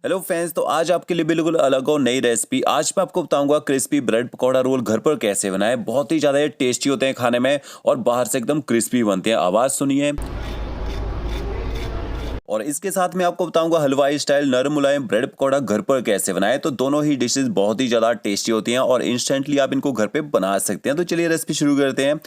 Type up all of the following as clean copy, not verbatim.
Hello friends, तो आज आपके लिए बिल्कुल अलग और नई रेसिपी। आज मैं आपको बताऊंगा क्रिस्पी ब्रेड पकौड़ा रोल घर पर कैसे बनाएं। बहुत ही ज़्यादा टेस्टी होते हैं खाने में और बाहर से एकदम क्रिस्पी बनते हैं। आवाज़ सुनिए। और इसके साथ मैं आपको बताऊंगा हलवाई स्टाइल नरम मुलायम ब्रेड पकौड़ा घर पर कैसे बनाएं। तो दोनों ही डिशेस बहुत ही ज़्यादा टेस्टी होती हैं और इंस्टेंटली आप इनको घर पे बना सकते हैं। तो चलिए रेसिपी शुरू करते हैं।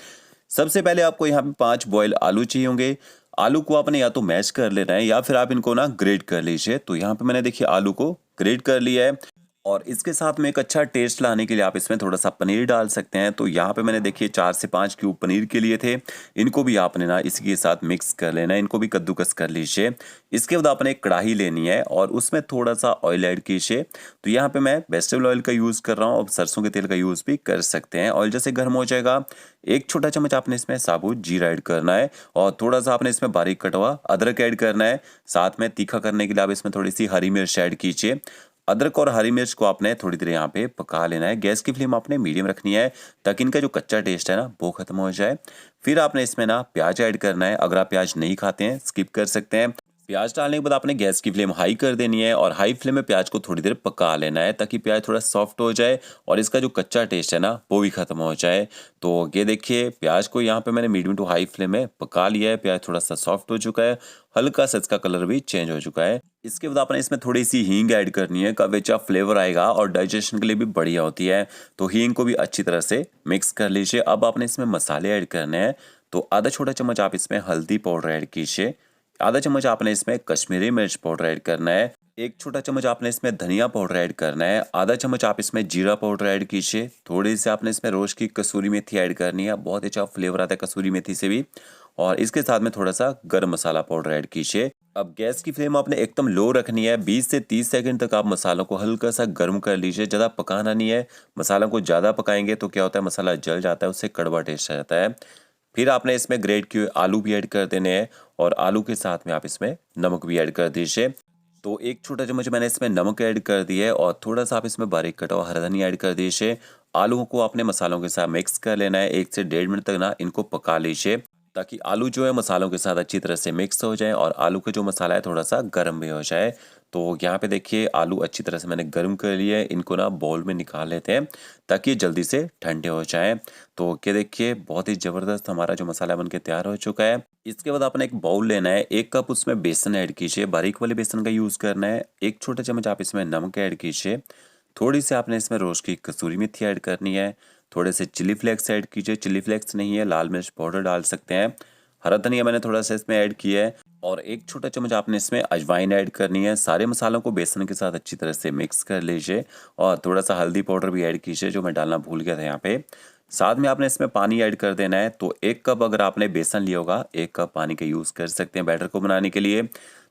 सबसे पहले आपको यहाँ पे 5 बॉयल आलू चाहिए होंगे। आलू को आपने या तो मैश कर लेना है या फिर आप इनको ना ग्रेट कर लीजिए। तो यहाँ पे मैंने देखिए आलू को ग्रेट कर लिया है। और इसके साथ में एक अच्छा टेस्ट लाने के लिए आप इसमें थोड़ा सा पनीर डाल सकते हैं। तो यहाँ पे मैंने देखिए 4 से 5 क्यूब पनीर के लिए थे। इनको भी आपने ना इसी के साथ मिक्स कर लेना है, इनको भी कद्दूकस कर लीजिए। इसके बाद आपने एक कढ़ाई लेनी है और उसमें थोड़ा सा ऑयल ऐड कीजिए। तो यहाँ पे मैं वेजिटेबल ऑयल का यूज़ कर रहा हूँ और सरसों के तेल का यूज़ भी कर सकते हैं। ऑयल जैसे गर्म हो जाएगा, एक छोटा चम्मच आपने इसमें साबुत जीरा ऐड करना है और थोड़ा सा आपने इसमें बारीक कटा हुआ अदरक ऐड करना है। साथ में तीखा करने के लिए आप इसमें थोड़ी सी हरी मिर्च ऐड कीजिए। अदरक और हरी मिर्च को आपने थोड़ी देर यहाँ पे पका लेना है। गैस की फ्लेम आपने मीडियम रखनी है ताकि इनका जो कच्चा टेस्ट है ना वो खत्म हो जाए। फिर आपने इसमें ना प्याज ऐड करना है। अगर आप प्याज नहीं खाते हैं स्किप कर सकते हैं। प्याज डालने के बाद आपने गैस की फ्लेम हाई कर देनी है और हाई फ्लेम में प्याज को थोड़ी देर पका लेना है ताकि प्याज थोड़ा सॉफ्ट हो जाए और इसका जो कच्चा टेस्ट है ना वो भी खत्म हो जाए। तो ये देखिए प्याज को यहाँ पे मैंने मीडियम टू हाई फ्लेम में पका लिया है। प्याज थोड़ा सा सॉफ्ट हो चुका है, हल्का सा इसका कलर भी चेंज हो चुका है। इसके बाद आपने इसमें थोड़ी सी हींग ऐड करनी है, काफी अच्छा फ्लेवर आएगा और डाइजेशन के लिए भी बढ़िया होती है। तो हींग को भी अच्छी तरह से मिक्स कर लीजिए। अब आपने इसमें मसाले ऐड करने हैं। तो आधा छोटा चम्मच आप इसमें हल्दी पाउडर ऐड कीजिए। आधा चम्मच आपने इसमें कश्मीरी मिर्च पाउडर ऐड करना है। एक छोटा चम्मच आपने इसमें धनिया पाउडर ऐड करना है। आधा चम्मच आप इसमें जीरा पाउडर ऐड कीजिए। थोड़ी सी आपने इसमें रोज की कसूरी मेथी ऐड करनी है, बहुत अच्छा फ्लेवर आता है कसूरी मेथी से भी। और इसके साथ में थोड़ा सा गरम मसाला पाउडर ऐड कीजिए। अब गैस की फ्लेम आपने एकदम लो रखनी है। 20 से 30 सेकंड तक आप मसालों को हल्का सा गर्म कर लीजिए, ज़्यादा पकाना नहीं है। मसालों को ज़्यादा पकाएंगे तो क्या होता है, मसाला जल जाता है, उससे कड़वा टेस्ट आ जाता है। फिर आपने इसमें ग्रेट किए हुए आलू भी ऐड कर देने हैं और आलू के साथ में आप इसमें नमक भी ऐड कर दीजिए। तो एक छोटा चम्मच मैंने इसमें नमक ऐड कर दिया है और थोड़ा सा आप इसमें बारीक कटा हुआ हरा धनिया ऐड कर दीजिए। आलू को आपने मसालों के साथ मिक्स कर लेना है। 1 से 1.5 मिनट तक ना इनको पका लीजिए ताकि आलू जो है मसालों के साथ अच्छी तरह से मिक्स हो जाए और आलू का जो मसाला है थोड़ा सा गर्म भी हो जाए। तो यहाँ पे देखिए आलू अच्छी तरह से मैंने गर्म कर लिए है। इनको ना बाउल में निकाल लेते हैं ताकि जल्दी से ठंडे हो जाएं। तो क्या देखिए बहुत ही ज़बरदस्त हमारा जो मसाला बनके तैयार हो चुका है। इसके बाद आपने एक बाउल लेना है, 1 कप उसमें बेसन ऐड कीजिए। बारीक वाले बेसन का यूज़ करना है। 1 छोटा चम्मच आप इसमें नमक ऐड कीजिए। थोड़ी सी आपने इसमें रोज की कसूरी मेथी ऐड करनी है। थोड़े से चिली फ्लेक्स ऐड कीजिए। चिली फ्लेक्स नहीं है लाल मिर्च पाउडर डाल सकते हैं। हरा धनिया मैंने थोड़ा सा इसमें ऐड किया है और 1 छोटा चम्मच आपने इसमें अजवाइन ऐड करनी है। सारे मसालों को बेसन के साथ अच्छी तरह से मिक्स कर लीजिए और थोड़ा सा हल्दी पाउडर भी ऐड कीजिए जो मैं डालना भूल गया था यहाँ पे। साथ में आपने इसमें पानी ऐड कर देना है। तो 1 कप अगर आपने बेसन लिया होगा 1 कप पानी का यूज़ कर सकते हैं बैटर को बनाने के लिए।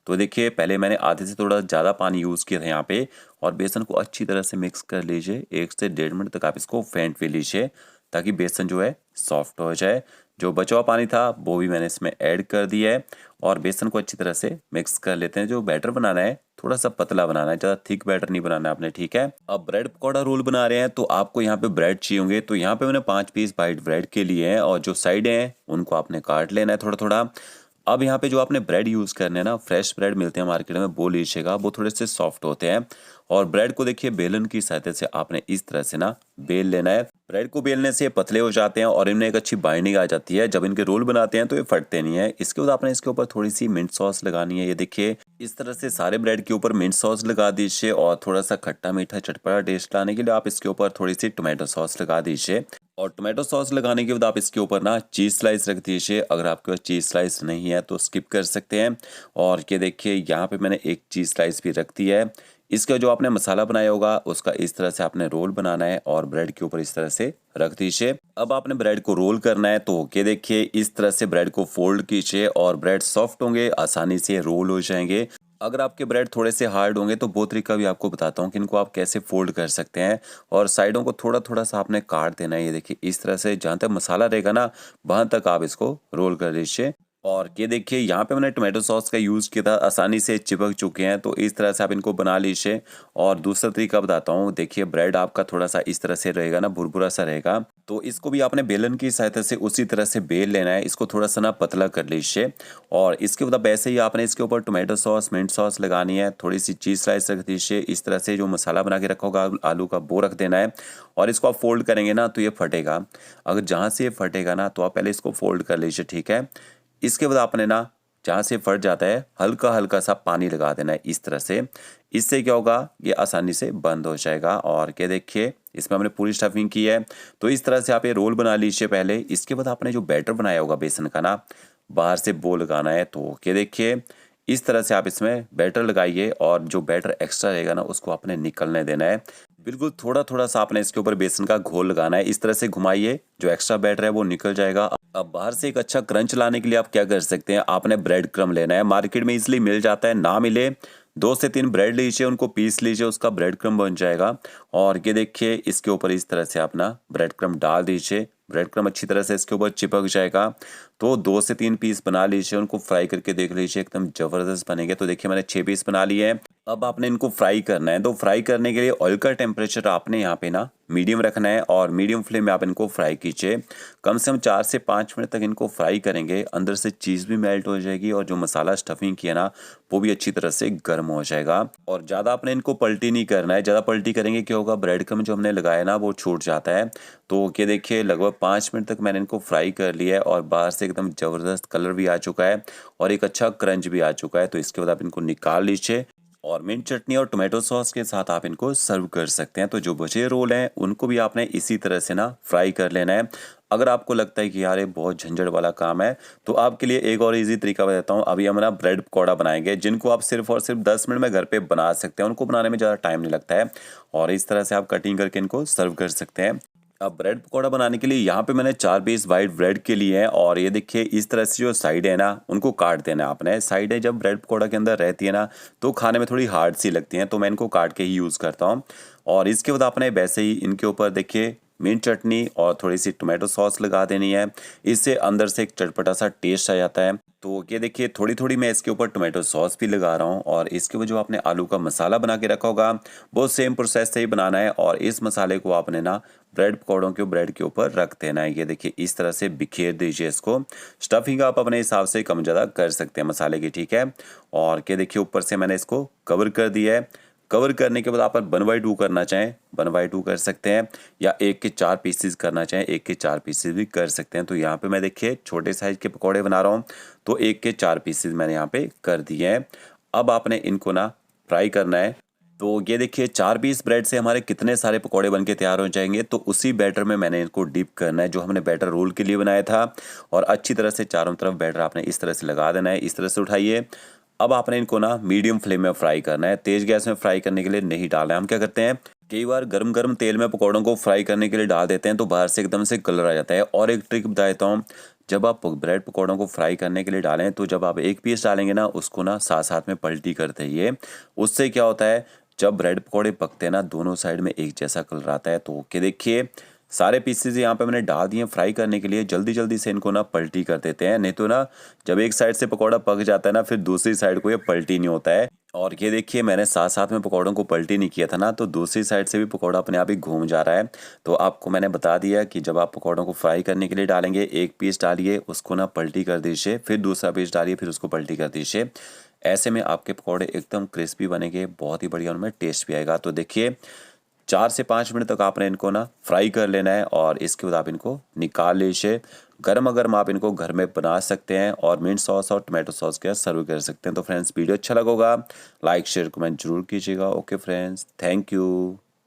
तो देखिए पहले मैंने आधे से थोड़ा ज़्यादा पानी यूज़ किया था यहाँ पे और बेसन को अच्छी तरह से मिक्स कर लीजिए। 1 से 1.5 मिनट तक आप इसको फेंट भी लीजिए ताकि बेसन जो है सॉफ्ट हो जाए। जो बचा हुआ पानी था वो भी मैंने इसमें ऐड कर दिया है और बेसन को अच्छी तरह से मिक्स कर लेते हैं। जो बैटर बनाना है थोड़ा सा पतला बनाना है, ज़्यादा थिक बैटर नहीं बनाना है आपने, ठीक है। अब ब्रेड पकौड़ा रोल बना रहे हैं तो आपको यहाँ पे ब्रेड चाहिए होंगे। तो यहाँ पे मैंने 5 पीस वाइट ब्रेड के लिए हैं और जो साइड हैं उनको आपने काट लेना है थोड़ा थोड़ा। अब यहाँ पे जो आपने ब्रेड यूज़ करने हैं ना, फ्रेश ब्रेड मिलते हैं मार्केट में, वो लीजिएगा, वो थोड़े से सॉफ्ट होते हैं। और ब्रेड को देखिए बेलन की सहायता से आपने इस तरह से ना बेल लेना है। ब्रेड को बेलने से ये पतले हो जाते हैं और इनमें एक अच्छी बाइंडिंग आ जाती है। जब इनके रोल बनाते हैं तो ये फटते नहीं है। इसके बाद आपने इसके ऊपर थोड़ी सी मिंट सॉस लगानी है। ये देखिए इस तरह से सारे ब्रेड के ऊपर मिंट सॉस लगा दीजिए और थोड़ा सा खट्टा मीठा चटपटा टेस्ट लाने के लिए आप इसके ऊपर थोड़ी सी टोमेटो सॉस लगा दीजिए। और टोमेटो सॉस लगाने के बाद आप इसके ऊपर ना चीज़ स्लाइस रख दीजिए। अगर आपके पास चीज़ स्लाइस नहीं है तो स्किप कर सकते हैं। और ये देखिए यहाँ पे मैंने एक चीज़ स्लाइस भी रख दी है। इसका जो आपने मसाला बनाया होगा उसका इस तरह से आपने रोल बनाना है और ब्रेड के ऊपर इस तरह से रख दीजिए। अब आपने ब्रेड को रोल करना है। तो ये देखिए इस तरह से ब्रेड को फोल्ड कीजिए और ब्रेड सॉफ्ट होंगे, आसानी से रोल हो जाएंगे। अगर आपके ब्रेड थोड़े से हार्ड होंगे तो वो तरीका भी आपको बताता हूँ कि इनको आप कैसे फोल्ड कर सकते हैं। और साइडों को थोड़ा थोड़ा सा आपने काट देना है। ये देखिए इस तरह से जहाँ तक मसाला रहेगा ना वहाँ तक आप इसको रोल कर लीजिए। और ये देखिए यहाँ पे मैंने टोमेटो सॉस का यूज़ किया था, आसानी से चिपक चुके हैं। तो इस तरह से आप इनको बना लीजिए। और दूसरा तरीका बताता हूँ, देखिए ब्रेड आपका थोड़ा सा इस तरह से रहेगा ना, भुरभुरा सा रहेगा। तो इसको भी आपने बेलन की सहायता से उसी तरह से बेल लेना है। इसको थोड़ा सा ना पतला कर लीजिए। और इसके बाद वैसे ही आपने इसके ऊपर टोमेटो सॉस, मिंट सॉस लगानी है, थोड़ी सी चीज़ स्लाइस रख दीजिए। इस तरह से जो मसाला बना के रखा होगा आलू का, वो रख देना है। और इसको आप फोल्ड करेंगे ना तो ये फटेगा। अगर जहाँ से ये फटेगा ना तो आप पहले इसको फोल्ड कर लीजिए, ठीक है। इसके बाद आपने ना जहाँ से फट जाता है हल्का हल्का सा पानी लगा देना है इस तरह से। इससे क्या होगा, ये आसानी से बंद हो जाएगा। और क्या देखिए इसमें हमने पूरी स्टफिंग की है। तो इस तरह से आप ये रोल बना लीजिए पहले। इसके बाद आपने जो बैटर बनाया होगा बेसन का ना, बाहर से वो लगाना है। तो क्या देखिए इस तरह से आप इसमें बैटर लगाइए। और जो बैटर एक्स्ट्रा रहेगा ना उसको आपने निकलने देना है। बिल्कुल थोड़ा थोड़ा सा आपने इसके ऊपर बेसन का घोल लगाना है। इस तरह से घुमाइए, जो एक्स्ट्रा बैटर है वो निकल जाएगा। अब बाहर से एक अच्छा क्रंच लाने के लिए आप क्या कर सकते हैं, आपने ब्रेड क्रम लेना है। मार्केट में इजीली मिल जाता है, ना मिले 2 से 3 ब्रेड लीजिए, उनको पीस लीजिए, उसका ब्रेड क्रम बन जाएगा। और ये देखिए इसके ऊपर इस तरह से अपना ब्रेड क्रम डाल दीजिए। ब्रेड क्रम अच्छी तरह से इसके ऊपर चिपक जाएगा। तो 2 से 3 पीस बना लीजिए, उनको फ्राई करके देख लीजिए, एकदम ज़बरदस्त बनेंगे। तो देखिए मैंने 6 पीस बना लिए हैं। अब आपने इनको फ्राई करना है। तो फ्राई करने के लिए ऑयल का टेम्परेचर आपने यहाँ पे ना मीडियम रखना है। और मीडियम फ्लेम में आप इनको फ्राई कीजिए। कम से कम 4 से 5 मिनट तक इनको फ्राई करेंगे। अंदर से चीज़ भी मेल्ट हो जाएगी और जो मसाला स्टफिंग किया ना वो भी अच्छी तरह से गर्म हो जाएगा। और ज़्यादा आपने इनको पलटी नहीं करना है। ज़्यादा पलटी करेंगे क्या होगा, ब्रेड क्रम्ब जो हमने लगाया ना वो छूट जाता है। तो ये देखिए लगभग 5 मिनट तक मैंने इनको फ्राई कर लिया है। और बाहर से एकदम ज़बरदस्त कलर भी आ चुका है और एक अच्छा क्रंच भी आ चुका है। तो इसके बाद आप इनको निकाल लीजिए और मिंट चटनी और टोमेटो सॉस के साथ आप इनको सर्व कर सकते हैं। तो जो बचे रोल हैं उनको भी आपने इसी तरह से ना फ्राई कर लेना है। अगर आपको लगता है कि यार ये बहुत झंझट वाला काम है तो आपके लिए एक और इजी तरीका बताता हूँ। अभी हम ना ब्रेड पकौड़ा बनाएंगे, जिनको आप सिर्फ और सिर्फ 10 मिनट में घर पे बना सकते हैं। उनको बनाने में ज़्यादा टाइम नहीं लगता है। और इस तरह से आप कटिंग करके इनको सर्व कर सकते हैं। अब ब्रेड पकौड़ा बनाने के लिए यहाँ पे मैंने 4 पीस वाइट ब्रेड के लिए हैं। और ये देखिए इस तरह से जो साइड है ना उनको काट देना है आपने। साइड है जब ब्रेड पकौड़ा के अंदर रहती है ना तो खाने में थोड़ी हार्ड सी लगती हैं, तो मैं इनको काट के ही यूज़ करता हूँ। और इसके बाद आपने वैसे ही इनके ऊपर देखिए मिंट चटनी और थोड़ी सी टोमेटो सॉस लगा देनी है। इससे अंदर से एक चटपटा सा टेस्ट आ जाता है। तो ये देखिए थोड़ी थोड़ी मैं इसके ऊपर टोमेटो सॉस भी लगा रहा हूँ। और इसके ऊपर जो आपने आलू का मसाला बना के रखा होगा वो सेम प्रोसेस से ही बनाना है। और इस मसाले को आपने ना ब्रेड पकौड़ों के ब्रेड के ऊपर रख देना है। ये देखिए इस तरह से बिखेर दीजिए इसको। स्टफिंग आप अपने हिसाब से कम ज़्यादा कर सकते हैं मसाले की, ठीक है। और ये देखिए ऊपर से मैंने इसको कवर कर दिया है। कवर करने के बाद आप 1/2 करना चाहें 1/2 कर सकते हैं, या 1 के 4 पीसेस करना चाहें 1 के 4 पीसेस भी कर सकते हैं। तो यहाँ पे मैं देखिए छोटे साइज के पकौड़े बना रहा हूँ तो 1 के 4 पीसेस मैंने यहाँ पे कर दिए हैं। अब आपने इनको ना फ्राई करना है। तो ये देखिए 4 पीस ब्रेड से हमारे कितने सारे पकौड़े बनके तैयार हो जाएंगे। तो उसी बैटर में मैंने इनको डिप करना है जो हमने बैटर रोल के लिए बनाया था। और अच्छी तरह से चारों तरफ बैटर आपने इस तरह से लगा देना है। इस तरह से उठाइए। अब आपने इनको ना मीडियम फ्लेम में फ्राई करना है, तेज गैस में फ्राई करने के लिए नहीं डालना है। हम क्या करते हैं कई बार गरम गरम तेल में पकौड़ों को फ्राई करने के लिए डाल देते हैं तो बाहर से एकदम से कलर आ जाता है। और एक ट्रिक बता देता हूँ, जब आप ब्रेड पकौड़ों को फ्राई करने के लिए डालें तो जब आप एक पीस डालेंगे ना उसको ना साथ साथ में पलटी करते रहिए। उससे क्या होता है जब ब्रेड पकौड़े पकते हैं ना दोनों साइड में एक जैसा कलर आता है। तो ओके देखिए सारे पीसेस यहाँ पे मैंने डाल दिए फ्राई करने के लिए। जल्दी जल्दी से इनको ना पलटी कर देते हैं, नहीं तो ना जब एक साइड से पकौड़ा पक जाता है ना फिर दूसरी साइड को ये पलटी नहीं होता है। और ये देखिए मैंने साथ साथ में पकौड़ों को पलटी नहीं किया था ना तो दूसरी साइड से भी पकौड़ा अपने आप ही घूम जा रहा है। तो आपको मैंने बता दिया कि जब आप पकौड़ों को फ्राई करने के लिए डालेंगे एक पीस डालिए, उसको ना पलटी कर दीजिए, फिर दूसरा पीस डालिए, फिर उसको पलटी कर दीजिए। ऐसे में आपके पकौड़े एकदम क्रिस्पी बनेंगे, बहुत ही बढ़िया उनमें टेस्ट भी आएगा। तो देखिए 4 से 5 मिनट तक आपने इनको ना फ्राई कर लेना है। और इसके बाद आप इनको निकाल लीजिए। गर्मा गर्म आप इनको घर में बना सकते हैं और मिंट सॉस और टोमेटो सॉस के साथ सर्व कर सकते हैं। तो फ्रेंड्स वीडियो अच्छा लगा होगा लाइक शेयर कमेंट जरूर कीजिएगा। Okay friends, thank you.